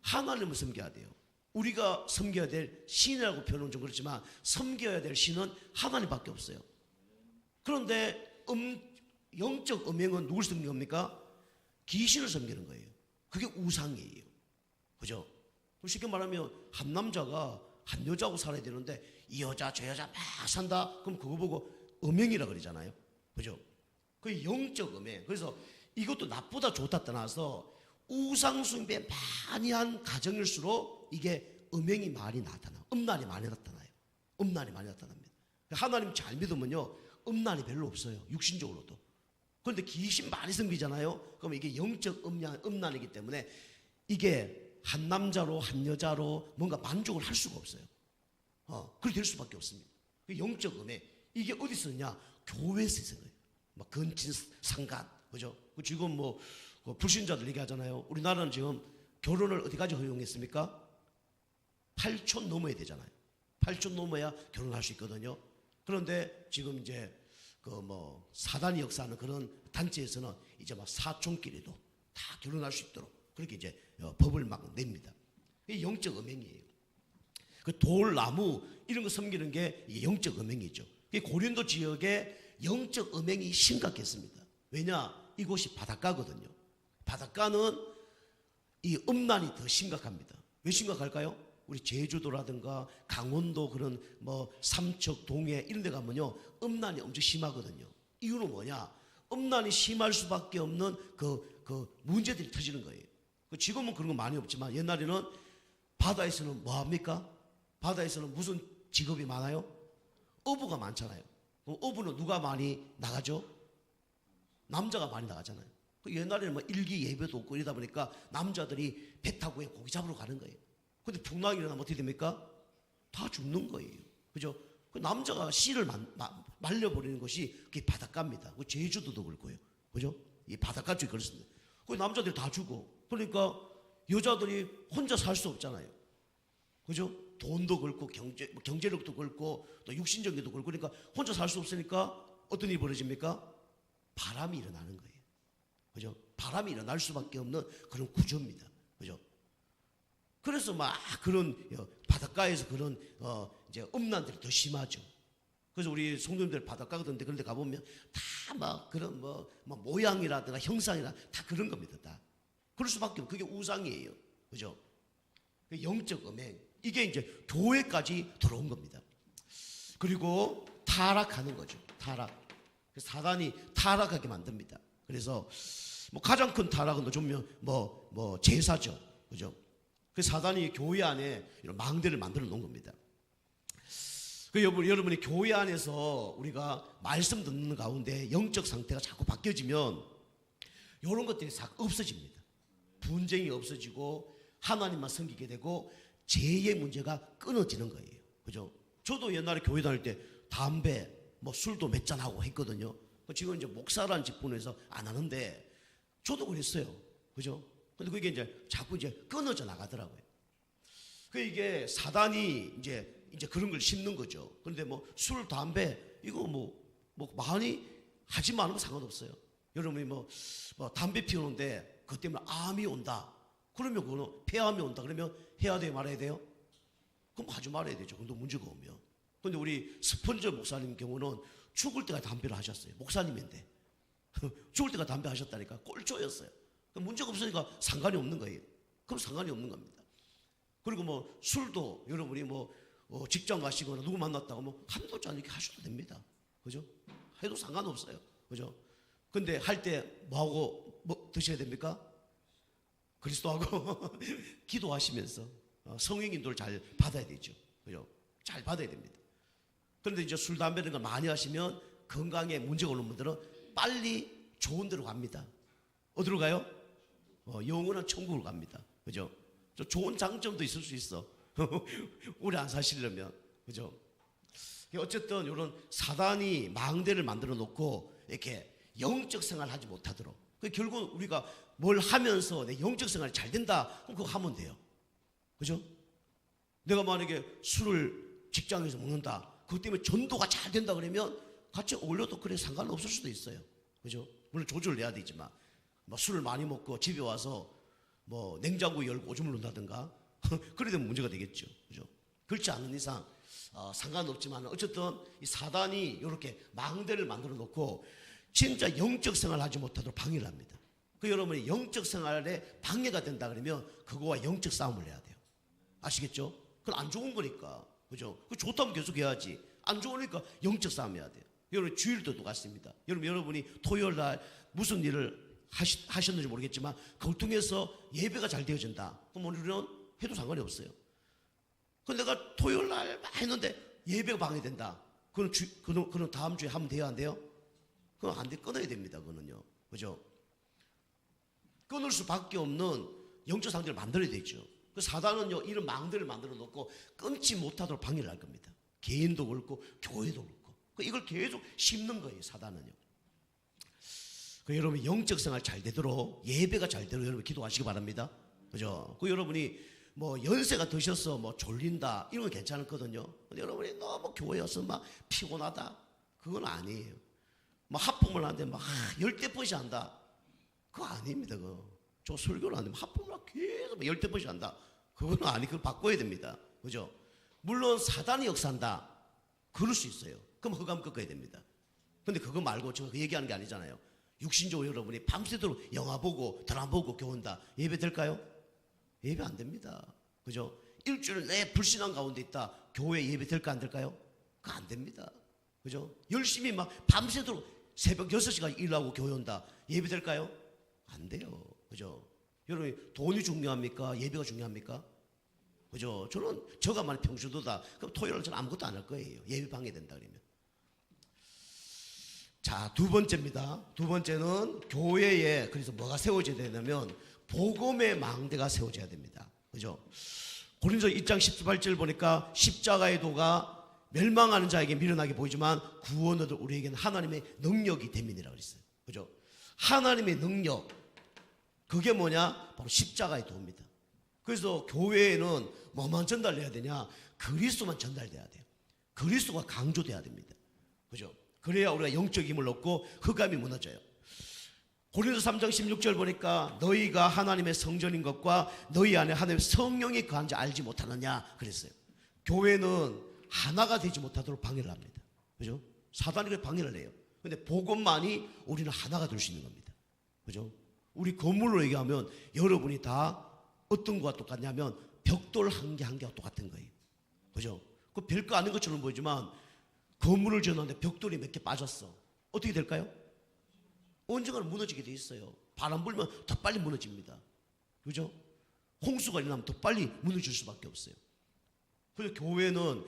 하나님을 섬겨야 돼요. 우리가 섬겨야 될 신이라고 표현은 좀 그렇지만 섬겨야 될 신은 하나님밖에 없어요. 그런데 영적 음행은 누굴 섬기는 겁니까? 귀신을 섬기는 거예요. 그게 우상이에요. 그죠? 쉽게 말하면 한 남자가 한 여자하고 살아야 되는데 이 여자 저 여자 막 산다? 그럼 그거 보고 음행이라 그러잖아요. 그죠? 그게 영적 음행. 그래서 이것도 나쁘다 좋다 떠나서 우상 숭배 많이 한 가정일수록 이게 음행이 많이 나타나요. 음란이 많이 나타나요. 음란이 많이 나타납니다. 하나님 잘 믿으면요 음란이 별로 없어요. 육신적으로도. 그런데 귀신 많이 섬기잖아요. 그럼 이게 영적 음란이기 때문에 이게 한 남자로 한 여자로 뭔가 만족을 할 수가 없어요. 그렇게 될 수밖에 없습니다. 영적 음행 이게 어디서 있냐? 교회에서 있어요. 막 근친 상간, 그죠? 지금 뭐 불신자들 얘기하잖아요. 우리나라는 지금 결혼을 어디까지 허용했습니까? 8촌 넘어야 되잖아요. 8촌 넘어야 결혼할 수 있거든요. 그런데 지금 이제 사단이 역사하는 그런 단체에서는 이제 막 사촌끼리도 다 결혼할 수 있도록 그렇게 이제 법을 막 냅니다. 이게 영적 음행이에요. 그 돌, 나무 이런 거 섬기는 게 이게 영적 음행이죠. 고린도 지역에 영적 음행이 심각했습니다. 왜냐? 이곳이 바닷가거든요. 바닷가는 이 음란이 더 심각합니다. 왜 심각할까요? 우리 제주도라든가 강원도 그런 삼척, 동해 이런 데 가면요 음란이 엄청 심하거든요. 이유는 뭐냐? 음란이 심할 수밖에 없는 그 문제들이 터지는 거예요. 지금은 그런 거 많이 없지만 옛날에는 바다에서는 뭐 합니까? 바다에서는 무슨 직업이 많아요? 어부가 많잖아요. 어부는 누가 많이 나가죠? 남자가 많이 나가잖아요. 옛날에는 뭐 일기 예배도 없고 이러다 보니까 남자들이 배 타고 고기 잡으러 가는 거예요. 근데 풍랑이 일어나면 어떻게 됩니까? 다 죽는 거예요. 그죠? 그 남자가 씨를 말려버리는 것이 그게 바닷가입니다. 제주도도 그렇고요. 그죠? 이 바닷가 쪽이 그렇습니다. 그 남자들이 다 죽어. 그러니까 여자들이 혼자 살 수 없잖아요. 그죠? 돈도 그렇고 경제력도 그렇고 또 육신적인도 그렇고 그러니까 혼자 살 수 없으니까 어떤 일이 벌어집니까? 바람이 일어나는 거예요. 그죠? 바람이 일어날 수밖에 없는 그런 구조입니다. 그죠? 그래서 막 그런 바닷가에서 그런 이제 음란들이 더 심하죠. 그래서 우리 성도님들 바닷가 같은데 그런 데 가보면 다 막 그런 모양이라든가 형상이라 다 그런 겁니다. 다. 그럴 수밖에 없어요. 그게 우상이에요. 그죠? 영적 음행. 이게 이제 교회까지 들어온 겁니다. 그리고 타락하는 거죠. 타락. 사단이 타락하게 만듭니다. 그래서 가장 큰 타락은 좀 제사죠. 그죠? 그 사단이 교회 안에 이런 망대를 만들어 놓은 겁니다. 여러분이 교회 안에서 우리가 말씀 듣는 가운데 영적 상태가 자꾸 바뀌어지면 이런 것들이 다 없어집니다. 분쟁이 없어지고 하나님만 섬기게 되고 죄의 문제가 끊어지는 거예요. 그죠? 저도 옛날에 교회 다닐 때 담배, 술도 몇 잔하고 했거든요. 지금 이제 목사라는 직분에서 안 하는데 저도 그랬어요. 그죠? 근데 그게 이제 자꾸 끊어져 나가더라고요. 이게 사단이 이제 그런 걸 심는 거죠. 그런데 술, 담배 이거 많이 하지만 않으면 상관없어요. 여러분이 담배 피우는데 그것 때문에 암이 온다. 그러면 그거는 폐암이 온다. 그러면 해야 돼요, 말아야 돼요? 그럼 하지 말아야 되죠. 근데 문제가 오면. 근데 우리 스펀저 목사님 경우는 죽을 때까지 담배를 하셨어요. 목사님인데 죽을 때까지 담배 하셨다니까. 꼴초였어요. 문제가 없으니까 상관이 없는 거예요. 그럼 상관이 없는 겁니다. 그리고 술도 여러분이 직장 가시거나 누구 만났다고 한두 잔 이렇게 하셔도 됩니다. 그죠? 해도 상관없어요. 그죠? 근데 할 때 뭐하고 드셔야 됩니까? 그리스도하고 기도하시면서 성령인도를 잘 받아야 되죠. 그죠? 잘 받아야 됩니다. 그런데 이제 술, 담배 이런 걸 많이 하시면 건강에 문제가 오는 분들은 빨리 좋은 데로 갑니다. 어디로 가요? 영원한 천국을 갑니다. 그죠? 좋은 장점도 있을 수 있어. 오래 안 사시려면. 그죠? 어쨌든 이런 사단이 망대를 만들어 놓고 이렇게 영적 생활을 하지 못하도록. 결국 우리가 뭘 하면서 내 영적 생활이 잘 된다. 그럼 그거 하면 돼요. 그죠? 내가 만약에 술을 직장에서 먹는다. 그것 때문에 전도가 잘 된다 그러면 같이 어울려도 그래 상관없을 수도 있어요. 그죠? 물론 조절을 해야 되지만 뭐 술을 많이 먹고 집에 와서 뭐 냉장고 열고 오줌을 눈다든가 그래도 문제가 되겠죠. 그죠? 그렇지 않은 이상 상관없지만 어쨌든 이 사단이 이렇게 망대를 만들어 놓고 진짜 영적 생활을 하지 못하도록 방해를 합니다. 여러분이 영적 생활에 방해가 된다 그러면 그거와 영적 싸움을 해야 돼요. 아시겠죠? 그건 안 좋은 거니까. 그죠? 좋다면 계속 해야지. 안 좋으니까 영적 싸움 해야 돼요. 여러분 주일도 똑같습니다. 여러분이 토요일 날 무슨 일을 하셨는지 모르겠지만 그걸 통해서 예배가 잘 되어진다. 그럼 우리는 해도 상관이 없어요. 그럼 내가 토요일 날 했는데 예배가 방해된다. 그건 다음 주에 하면 돼요, 안 돼요? 그건 안 돼. 끊어야 됩니다. 그거는요. 그죠? 끊을 수밖에 없는 영적 상태를 만들어야 되죠. 사단은요, 이런 망대를 만들어 놓고 끊지 못하도록 방해를 할 겁니다. 개인도 그렇고, 교회도 그렇고. 이걸 계속 심는 거예요, 사단은요. 여러분, 영적 생활 잘 되도록, 예배가 잘 되도록 여러분 기도하시기 바랍니다. 그죠? 여러분이 뭐 연세가 드셔서 뭐 졸린다, 이런 건 괜찮거든요. 근데 여러분이 너무 교회 와서 막 피곤하다, 그건 아니에요. 뭐 하품을 하는데 막 열대 번씩 한다. 그거 아닙니다. 저 설교를 하는데 하품을 계속 열대 번씩 한다. 그건 그걸 바꿔야 됩니다. 그죠? 물론 사단이 역사한다. 그럴 수 있어요. 그럼 흑암 꺾어야 됩니다. 근데 그거 말고 제가 그 얘기하는 게 아니잖아요. 육신적으로 여러분이 밤새도록 영화 보고 드라마 보고 교훈다. 예배 될까요? 예배 안 됩니다. 그죠? 일주일 내 불신앙 가운데 있다. 교회 예배 될까 안 될까요? 그거 안 됩니다. 그죠? 열심히 막 밤새도록 새벽 6시까지 일하고 교회 온다. 예배 될까요? 안 돼요. 그죠? 여러분, 돈이 중요합니까? 예배가 중요합니까? 그죠? 저가 만약 평수도다. 그럼 토요일은 저는 아무것도 안 할 거예요. 예배 방해된다 그러면. 자, 두 번째입니다. 두 번째는 교회에 그래서 뭐가 세워져야 되냐면 복음의 망대가 세워져야 됩니다. 그죠? 고린도서 2장 18절 보니까 십자가의 도가 멸망하는 자에게 미련하게 보이지만 구원 얻을 우리에게는 하나님의 능력이 됨이니라 그랬어요. 그죠? 하나님의 능력, 그게 뭐냐? 바로 십자가의 도입니다. 그래서 교회에는 뭐만 전달해야 되냐? 그리스도만 전달돼야 돼요. 그리스도가 강조돼야 됩니다. 그죠? 그래야 우리가 영적 힘을 얻고 흑암이 무너져요. 고린도서 3장 16절 보니까 너희가 하나님의 성전인 것과 너희 안에 하나님의 성령이 거한지 알지 못하느냐 그랬어요. 교회는 하나가 되지 못하도록 방해를 합니다. 그죠? 사단이 방해를 해요. 근데 복음만이 우리는 하나가 될 수 있는 겁니다. 그죠? 우리 건물로 얘기하면 여러분이 다 어떤 거와 똑같냐면 벽돌 한 개 한 개와 똑같은 거예요. 그죠? 그 별거 아닌 것처럼 보이지만 건물을 지었는데 벽돌이 몇 개 빠졌어. 어떻게 될까요? 언젠가는 무너지게 돼 있어요. 바람 불면 더 빨리 무너집니다. 그죠? 홍수가 일어나면 더 빨리 무너질 수밖에 없어요. 그래서 교회는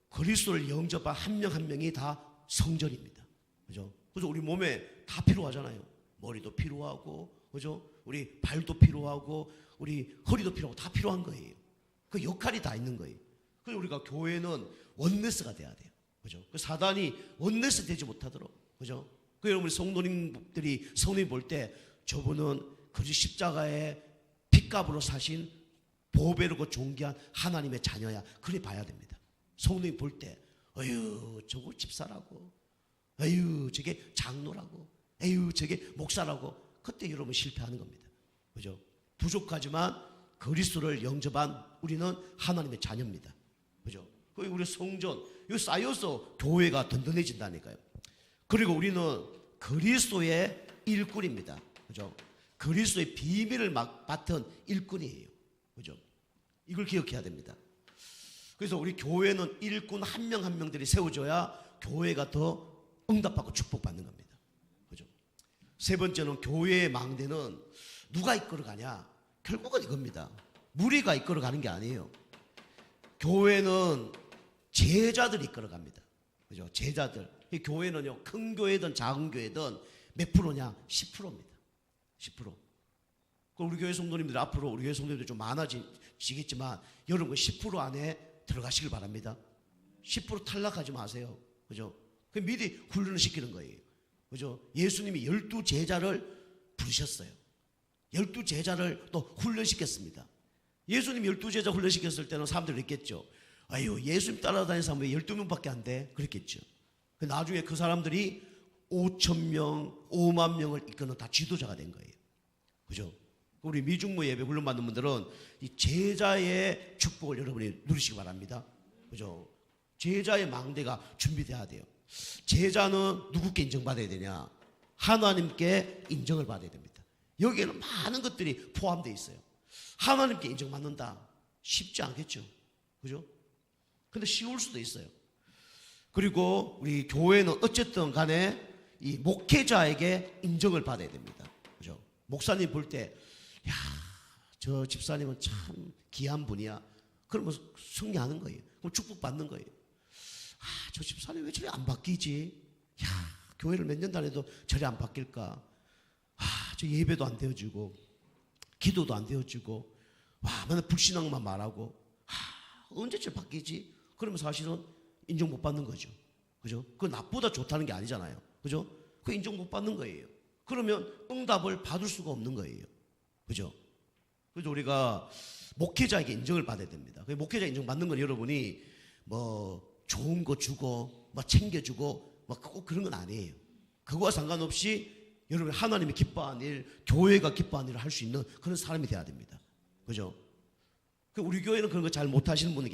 그리스도를 영접한 한 명 한 명이 다 성전입니다. 그죠? 그래서 우리 몸에 다 필요하잖아요. 머리도 필요하고, 그죠? 우리 발도 필요하고, 우리 허리도 필요하고, 다 필요한 거예요. 그 역할이 다 있는 거예요. 그래서 우리가 교회는 원네스가 돼야 돼요. 그죠? 그 사단이 원네스 되지 못하도록, 그죠? 그 여러분 성도님들이 성도님 볼 때 저분은 그 십자가의 핏값으로 사신 보배롭고 존귀한 하나님의 자녀야. 그래 봐야 됩니다. 성도님 볼 때, 어휴, 저거 집사라고, 어휴, 저게 장로라고, 에휴, 저게 목사라고. 그때 여러분 실패하는 겁니다. 그죠? 부족하지만 그리스도를 영접한 우리는 하나님의 자녀입니다. 그죠? 우리 성전, 이거 쌓여서 교회가 든든해진다니까요. 그리고 우리는 그리스도의 일꾼입니다. 그죠? 그리스도의 비밀을 맡은 일꾼이에요. 그죠? 이걸 기억해야 됩니다. 그래서 우리 교회는 일꾼 한 명 한 명들이 세워져야 교회가 더 응답받고 축복받는 겁니다. 그죠? 세 번째는 교회의 망대는 누가 이끌어가냐? 결국은 이겁니다. 무리가 이끌어가는 게 아니에요. 교회는 제자들이 이끌어갑니다. 그죠? 제자들. 이 교회는요, 큰 교회든 작은 교회든 몇 프로냐? 10%입니다. 10%. 우리 교회 성도님들 앞으로 우리 교회 성도님들 좀 많아지겠지만 여러분 10% 안에 들어가시길 바랍니다. 10% 탈락하지 마세요. 그죠? 그 미리 훈련을 시키는 거예요. 그죠? 예수님이 12제자를 부르셨어요. 12제자를 또 훈련시켰습니다. 예수님이 12제자 훈련시켰을 때는 사람들이 그랬겠죠. 아유, 예수님 따라다니는 사람 왜 12명밖에 안 돼? 그랬겠죠. 나중에 그 사람들이 5,000명, 5만 명을 이끄는 다 지도자가 된 거예요. 그죠? 우리 미중모 예배 훈련받는 분들은 이 제자의 축복을 여러분이 누리시기 바랍니다. 그죠? 제자의 망대가 준비돼야 돼요. 제자는 누구께 인정받아야 되냐? 하나님께 인정을 받아야 됩니다. 여기에는 많은 것들이 포함되어 있어요. 하나님께 인정받는다. 쉽지 않겠죠. 그죠? 근데 쉬울 수도 있어요. 그리고 우리 교회는 어쨌든 간에 이 목회자에게 인정을 받아야 됩니다. 그죠? 목사님 볼 때, 야, 저 집사님은 참 귀한 분이야. 그러면 승리하는 거예요. 그럼 축복받는 거예요. 아, 저 집사님 왜 저리 안 바뀌지? 야, 교회를 몇 년 다녀도 저리 안 바뀔까? 아, 저 예배도 안 되어주고, 기도도 안 되어주고, 와, 맨날 불신앙만 말하고, 아, 언제 저리 바뀌지? 그러면 사실은 인정 못 받는 거죠. 그죠? 그 나보다 좋다는 게 아니잖아요. 그죠? 그 인정 못 받는 거예요. 그러면 응답을 받을 수가 없는 거예요. 그죠? 그래서 우리가 목회자에게 인정을 받아야 됩니다. 목회자 인정 받는 건 여러분이 뭐 좋은 거 주고 뭐 챙겨주고 뭐 꼭 그런 건 아니에요. 그거와 상관없이 여러분 하나님이 기뻐하는 일, 교회가 기뻐하는 일을 할 수 있는 그런 사람이 돼야 됩니다. 그죠? 우리 교회는 그런 거 잘 못하시는 분이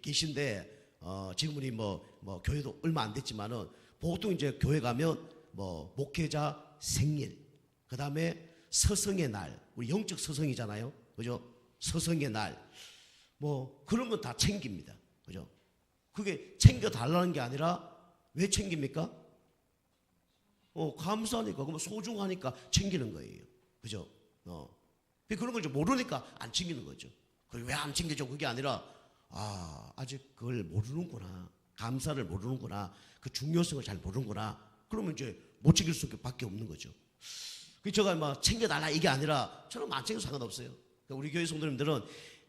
계신데 지금 우리 뭐 교회도 얼마 안 됐지만은 보통 이제 교회 가면 뭐 목회자 생일, 그 다음에 서성의 날, 우리 영적 서성이잖아요. 그죠? 서성의 날, 뭐 그런 건 다 챙깁니다. 그죠? 그게 챙겨달라는 게 아니라 왜 챙깁니까? 감사하니까, 그러면 소중하니까 챙기는 거예요. 그죠? 그런 걸 좀 모르니까 안 챙기는 거죠. 왜 안 챙겨줘? 그게 아니라, 아직 그걸 모르는구나. 감사를 모르는구나. 그 중요성을 잘 모르는구나. 그러면 이제 못 챙길 수밖에 없는 거죠. 제가 막 챙겨달라 이게 아니라 저는 안 챙겨도 상관없어요. 우리 교회 성도님들은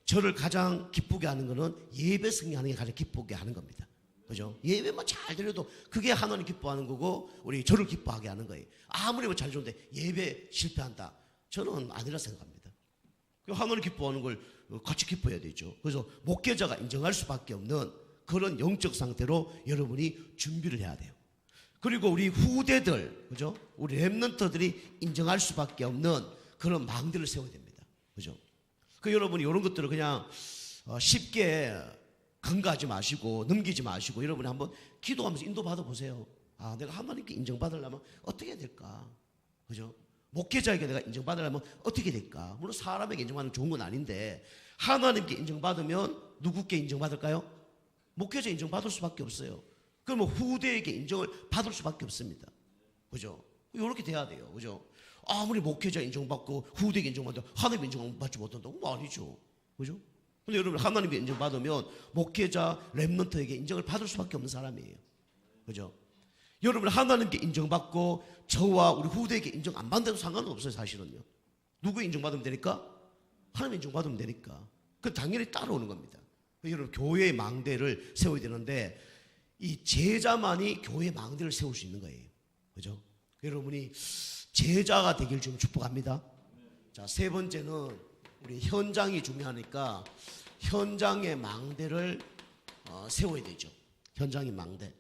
저를 가장 기쁘게 하는 거는 예배 승리하는 게 가장 기쁘게 하는 겁니다. 그죠? 예배만 잘 드려도 그게 하나님 기뻐하는 거고 우리 저를 기뻐하게 하는 거예요. 아무리 뭐 잘 좋은데 예배 실패한다. 저는 아니라 생각합니다. 하나님 기뻐하는 걸 같이 기뻐해야 되죠. 그래서 목회자가 인정할 수밖에 없는 그런 영적 상태로 여러분이 준비를 해야 돼요. 그리고 우리 후대들, 그죠? 우리 렘넌트들이 인정할 수밖에 없는 그런 망대를 세워야 됩니다. 그죠? 여러분이 이런 것들을 그냥 쉽게 간과하지 마시고 넘기지 마시고 여러분이 한번 기도하면서 인도받아 보세요. 내가 하나님께 인정받으려면 어떻게 해야 될까? 그죠? 목회자에게 내가 인정받으려면 어떻게 될까? 물론 사람에게 인정받으면 좋은 건 아닌데 하나님께 인정받으면 누구께 인정받을까요? 목회자 인정받을 수밖에 없어요. 그러면 후대에게 인정을 받을 수밖에 없습니다. 그죠? 이렇게 돼야 돼요. 그죠? 아무리 목회자 인정받고 후대에게 인정받아도 하나님 인정받지 못한다고? 뭐 아니죠. 그죠? 근데 여러분 하나님께 인정받으면 목회자, 렘넌트에게 인정을 받을 수밖에 없는 사람이에요. 그죠? 여러분 하나님께 인정받고 저와 우리 후대에게 인정 안 받는 데도 상관은 없어요. 사실은요. 누구 인정받으면 되니까? 하나님 인정받으면 되니까. 그 당연히 따라오는 겁니다. 여러분 교회의 망대를 세워야 되는데 이 제자만이 교회의 망대를 세울 수 있는 거예요. 그죠? 여러분이 제자가 되길 좀 축복합니다. 자, 세 번째는 우리 현장이 중요하니까 현장의 망대를 세워야 되죠. 현장의 망대.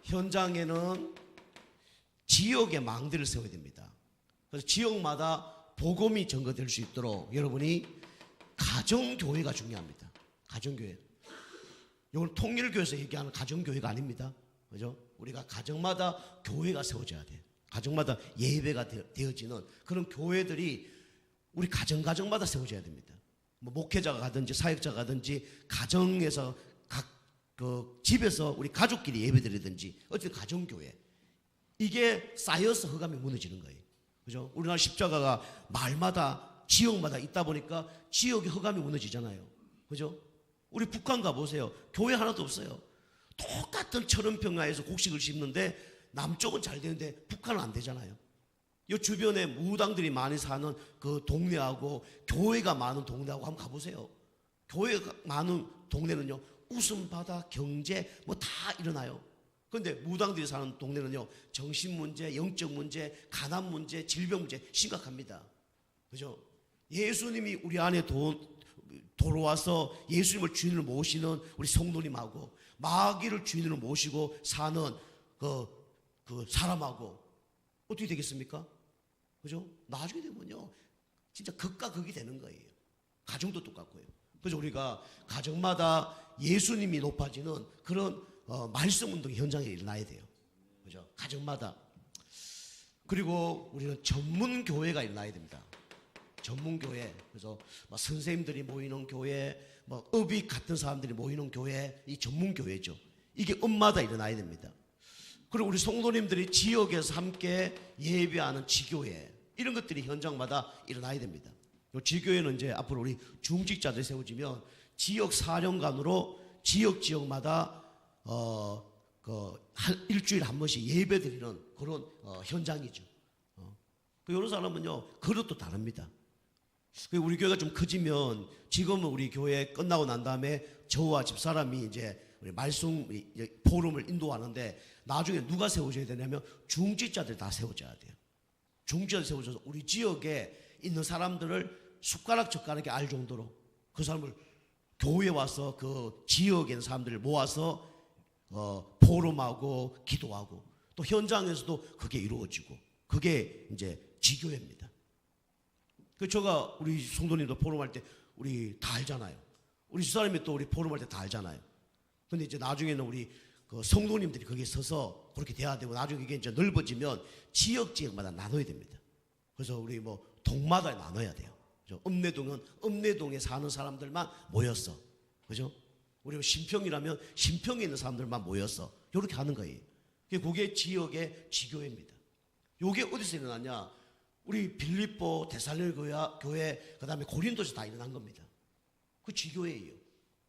현장에는 지역의 망대를 세워야 됩니다. 그래서 지역마다 복음이 전거될 수 있도록 여러분이 가정교회가 중요합니다. 가정교회. 이건 통일교회에서 얘기하는 가정교회가 아닙니다. 그죠? 우리가 가정마다 교회가 세워져야 돼요. 가정마다 예배가 되어지는 그런 교회들이 우리 가정마다 세워져야 됩니다. 뭐 목회자가 가든지 사역자가 가든지 가정에서 각 그 집에서 우리 가족끼리 예배드리든지 어쨌든 가정교회. 이게 쌓여서 흑암이 무너지는 거예요. 그죠? 우리나라 십자가가 마을마다 지역마다 있다 보니까 지역의 흑암이 무너지잖아요. 그죠? 우리 북한 가보세요. 교회 하나도 없어요. 똑같은 철원평야에서 곡식을 심는데 남쪽은 잘 되는데 북한은 안 되잖아요. 이 주변에 무당들이 많이 사는 그 동네하고 교회가 많은 동네하고 한번 가보세요. 교회가 많은 동네는요, 웃음바다, 경제 뭐 다 일어나요. 그런데 무당들이 사는 동네는요, 정신 문제, 영적 문제, 가난 문제, 질병 문제 심각합니다. 그죠? 예수님이 우리 안에 돌아와서 예수님을 주인으로 모시는 우리 성도님하고 마귀를 주인으로 모시고 사는 그 사람하고 어떻게 되겠습니까? 그죠? 나중에 되면요, 진짜 극과 극이 되는 거예요. 가정도 똑같고요. 그래서 우리가 가정마다 예수님이 높아지는 그런 말씀 운동 현장에 일어나야 돼요. 그죠? 가정마다. 그리고 우리는 전문 교회가 일어나야 됩니다. 전문 교회. 그래서 선생님들이 모이는 교회, 업이 같은 사람들이 모이는 교회, 이 전문 교회죠. 이게 업마다 일어나야 됩니다. 그리고 우리 성도님들이 지역에서 함께 예배하는 지교회, 이런 것들이 현장마다 일어나야 됩니다. 이 지교회는 이제 앞으로 우리 중직자들이 세워지면 지역 사령관으로 지역마다 일주일에 한 번씩 예배 드리는 그런 현장이죠. 이런 사람은요, 그릇도 다릅니다. 우리 교회가 좀 커지면, 지금은 우리 교회 끝나고 난 다음에 저와 집사람이 이제 우리 말씀 포럼을 인도하는데, 나중에 누가 세워져야 되냐면 중직자들 다 세워져야 돼요. 중직자들 세워져서 우리 지역에 있는 사람들을 숟가락 젓가락에 알 정도로 그 사람을 교회에 와서 그 지역에 있는 사람들을 모아서 포럼하고 기도하고 또 현장에서도 그게 이루어지고, 그게 이제 지교회입니다. 제가 우리 성도님도 포럼할 때 우리 다 알잖아요. 우리 집사람이 또 우리 포럼할 때 다 알잖아요. 근데 이제 나중에는 우리 그 성도님들이 거기에 서서 그렇게 돼야 되고, 나중에 이게 이제 넓어지면 지역마다 나눠야 됩니다. 그래서 우리 동마다 나눠야 돼요. 읍내동은 읍내동에 사는 사람들만 모였어. 그죠? 우리 신평이라면 신평에 있는 사람들만 모였어. 이렇게 하는 거예요. 그게 지역의 지교회입니다. 이게 어디서 일어났냐? 우리 빌립보, 데살로니가 교회, 그 다음에 고린도에서 다 일어난 겁니다. 그 지교회예요.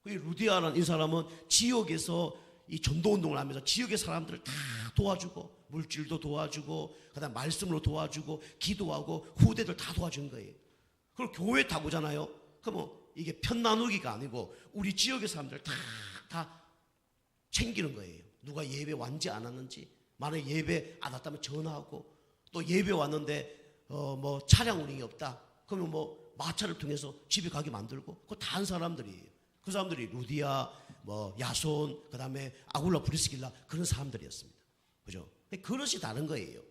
그 루디아라는 이 사람은 지역에서 이 전도운동을 하면서 지역의 사람들을 다 도와주고, 물질도 도와주고, 그 다음에 말씀으로 도와주고, 기도하고, 후대들 다 도와준 거예요. 그걸 교회 다 보잖아요. 그러면 이게 편 나누기가 아니고 우리 지역의 사람들 다 챙기는 거예요. 누가 예배 왔는지 안 왔는지, 만약에 예배 안 왔다면 전화하고, 또 예배 왔는데 차량 운행이 없다 그러면 마차를 통해서 집에 가게 만들고, 그거 다 한 사람들이에요. 그 사람들이 루디아, 야손, 그 다음에 아굴라 브리스길라, 그런 사람들이었습니다. 그죠? 그릇이 다른 거예요.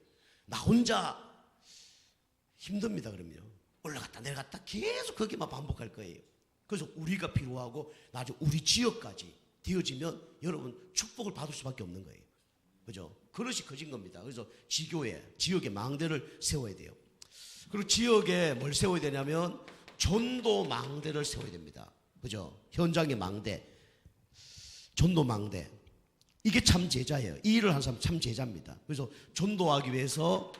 나 혼자 힘듭니다. 그러면 올라갔다 내려갔다 계속 거기만 반복할 거예요. 그래서 우리가 필요하고 나중에 우리 지역까지 되어지면 여러분 축복을 받을 수밖에 없는 거예요. 그죠? 그릇이 커진 겁니다. 그래서 지역에 망대를 세워야 돼요. 그리고 지역에 뭘 세워야 되냐면 전도 망대를 세워야 됩니다. 그죠? 현장의 망대, 전도 망대. 이게 참 제자예요. 이 일을 하는 사람 참 제자입니다. 그래서 전도하기 위해서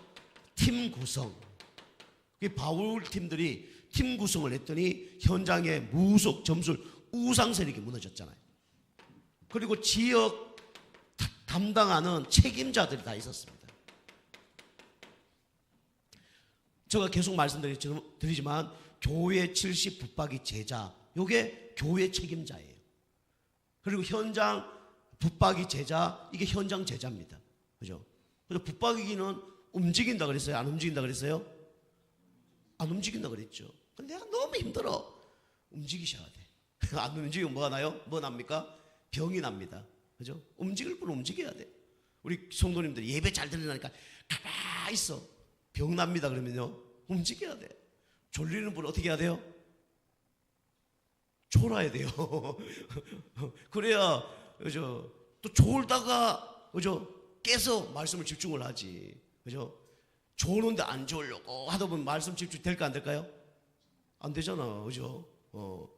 팀 구성. 바울 팀들이 팀 구성을 했더니 현장에 무속, 점술, 우상 세력이 무너졌잖아요. 그리고 지역 담당하는 책임자들이 다 있었습니다. 제가 계속 말씀드리지만 교회 70 붙박이 제자, 이게 교회 책임자예요. 그리고 현장 붙박이 제자, 이게 현장 제자입니다. 그죠? 그래서 붙박이기는 움직인다 그랬어요? 안 움직인다 그랬어요? 안 움직인다 그랬죠. 근데 내가 너무 힘들어. 움직이셔야 돼. 안 움직이면 뭐가 나요? 뭐 납니까? 병이 납니다. 그죠? 움직일 분은 움직여야 돼. 우리 성도님들이 예배 잘 들으려니까 가만히 있어. 병 납니다. 그러면요, 움직여야 돼. 졸리는 분은 어떻게 해야 돼요? 졸아야 돼요. 그래야 그죠? 또 졸다가 그죠? 깨서 말씀을 집중을 하지. 그죠? 졸는데 안 졸려고 하다 보면 말씀 집중 될까 안 될까요? 안 되잖아. 그죠?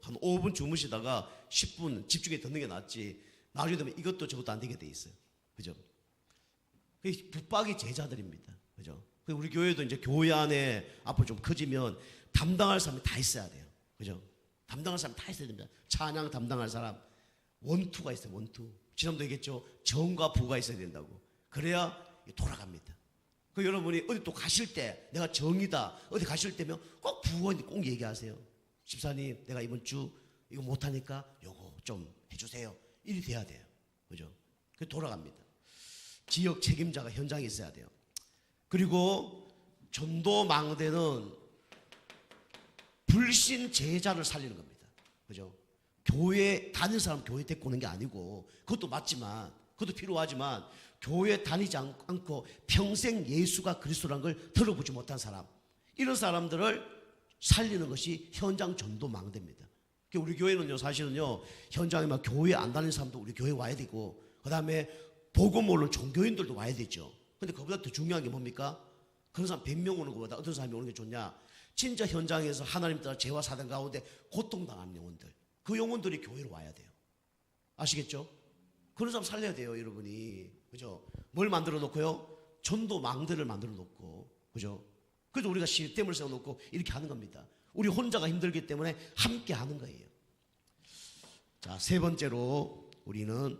한 5분 주무시다가 10분 집중해 듣는 게 낫지. 나중에 되면 이것도 저것도 안 되게 돼 있어요. 그죠? 붙박이 제자들입니다. 그죠? 우리 교회도 이제 교회 안에 앞으로 좀 커지면 담당할 사람이 다 있어야 돼요. 그죠? 담당할 사람 다 있어야 됩니다. 찬양 담당할 사람 원투가 있어요. 원투. 지난번도 얘기했죠. 정과 부가 있어야 된다고. 그래야 돌아갑니다. 그 여러분이 어디 또 가실 때 내가 정이다 어디 가실 때면 꼭 부모님 꼭 얘기하세요. 집사님 내가 이번 주 이거 못하니까 요거 좀 해주세요. 일이 돼야 돼요. 그죠? 그 돌아갑니다. 지역 책임자가 현장에 있어야 돼요. 그리고 전도 망대는 불신 제자를 살리는 겁니다. 그죠? 교회 다니는 사람 교회 데리고 오는 게 아니고 그것도 맞지만 그것도 필요하지만 교회 다니지 않고 평생 예수가 그리스도라는 걸 들어보지 못한 사람 이런 사람들을 살리는 것이 현장 전도 망대입니다. 우리 교회는요 사실은요 현장에 막 교회 안 다니는 사람도 우리 교회 와야 되고 그 다음에 복음 모르는 종교인들도 와야 되죠. 근데 그보다 더 중요한 게 뭡니까? 그런 사람 100명 오는 것보다 어떤 사람이 오는 게 좋냐? 진짜 현장에서 하나님 따라 죄와 사단 가운데 고통당하는 영혼들 그 영혼들이 교회로 와야 돼요. 아시겠죠? 그런 사람 살려야 돼요 여러분이. 그죠? 뭘 만들어 놓고요? 전도 망대를 만들어 놓고 그죠? 그래서 우리가 시스템을 세워놓고 이렇게 하는 겁니다. 우리 혼자가 힘들기 때문에 함께 하는 거예요. 자, 세 번째로 우리는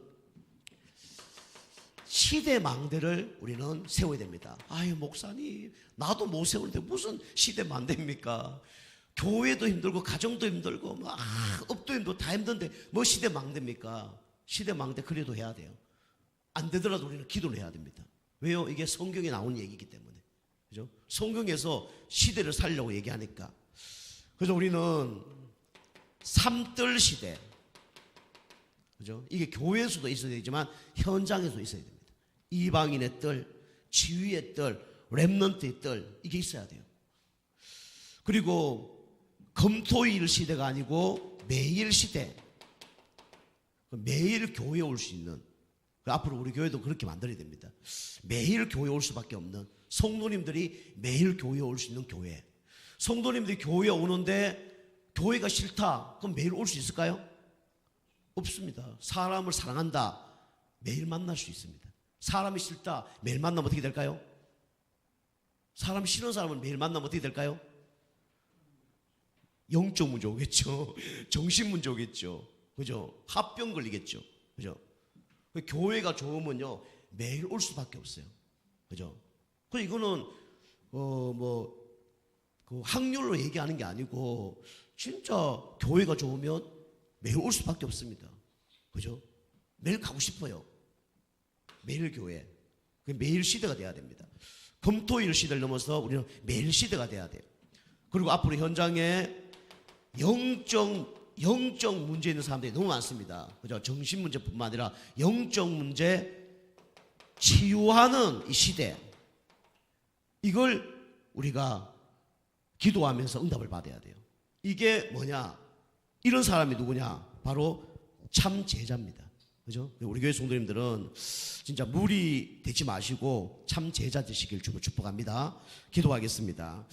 시대 망대를 우리는 세워야 됩니다. 아유 목사님 나도 못 세우는데 무슨 시대 망대입니까? 교회도 힘들고 가정도 힘들고 막 업도 힘들고 다 힘든데 뭐 시대 망대입니까? 시대 망대 그래도 해야 돼요. 안 되더라도 우리는 기도를 해야 됩니다. 왜요? 이게 성경에 나오는 얘기이기 때문에. 그죠? 성경에서 시대를 살려고 얘기하니까. 그래서 우리는 삼뜰 시대. 그죠? 이게 교회에서도 있어야 되지만 현장에서도 있어야 됩니다. 이방인의 뜰, 지위의 뜰, 렘넌트의 뜰 이게 있어야 돼요. 그리고 금토일 시대가 아니고 매일 시대. 매일 교회에 올 수 있는 앞으로 우리 교회도 그렇게 만들어야 됩니다. 매일 교회에 올 수밖에 없는 성도님들이 매일 교회에 올 수 있는 교회. 성도님들이 교회에 오는데 교회가 싫다. 그럼 매일 올 수 있을까요? 없습니다. 사람을 사랑한다. 매일 만날 수 있습니다. 사람이 싫다. 매일 만나면 어떻게 될까요? 사람 싫은 사람을 매일 만나면 어떻게 될까요? 영적 문제 오겠죠. 정신 문제 오겠죠. 그죠? 합병 걸리겠죠. 그죠? 교회가 좋으면요 매일 올 수밖에 없어요. 그죠? 그 이거는 그 확률로 얘기하는 게 아니고 진짜 교회가 좋으면 매일 올 수밖에 없습니다. 그죠? 매일 가고 싶어요. 매일 교회. 매일 시대가 돼야 됩니다. 금토일 시대를 넘어서 우리는 매일 시대가 돼야 돼요. 그리고 앞으로 현장에 영적 문제 있는 사람들이 너무 많습니다. 그죠? 정신 문제뿐만 아니라 영적 문제 치유하는 이 시대. 이걸 우리가 기도하면서 응답을 받아야 돼요. 이게 뭐냐? 이런 사람이 누구냐? 바로 참 제자입니다. 그죠? 우리 교회 성도님들은 진짜 무리 되지 마시고 참 제자 되시길 주로 축복합니다. 기도하겠습니다.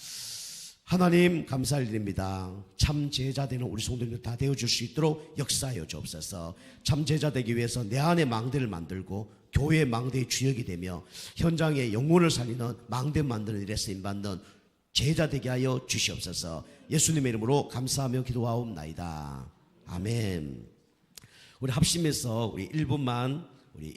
하나님 감사를 드립니다. 참 제자 되는 우리 성도님들 다 되어줄 수 있도록 역사하여 주옵소서. 참 제자 되기 위해서 내 안에 망대를 만들고 교회의 망대의 주역이 되며 현장에 영혼을 살리는 망대 만드는 일에 쓰임받는 제자 되게 하여 주시옵소서. 예수님의 이름으로 감사하며 기도하옵나이다. 아멘. 우리 합심해서 우리 1분만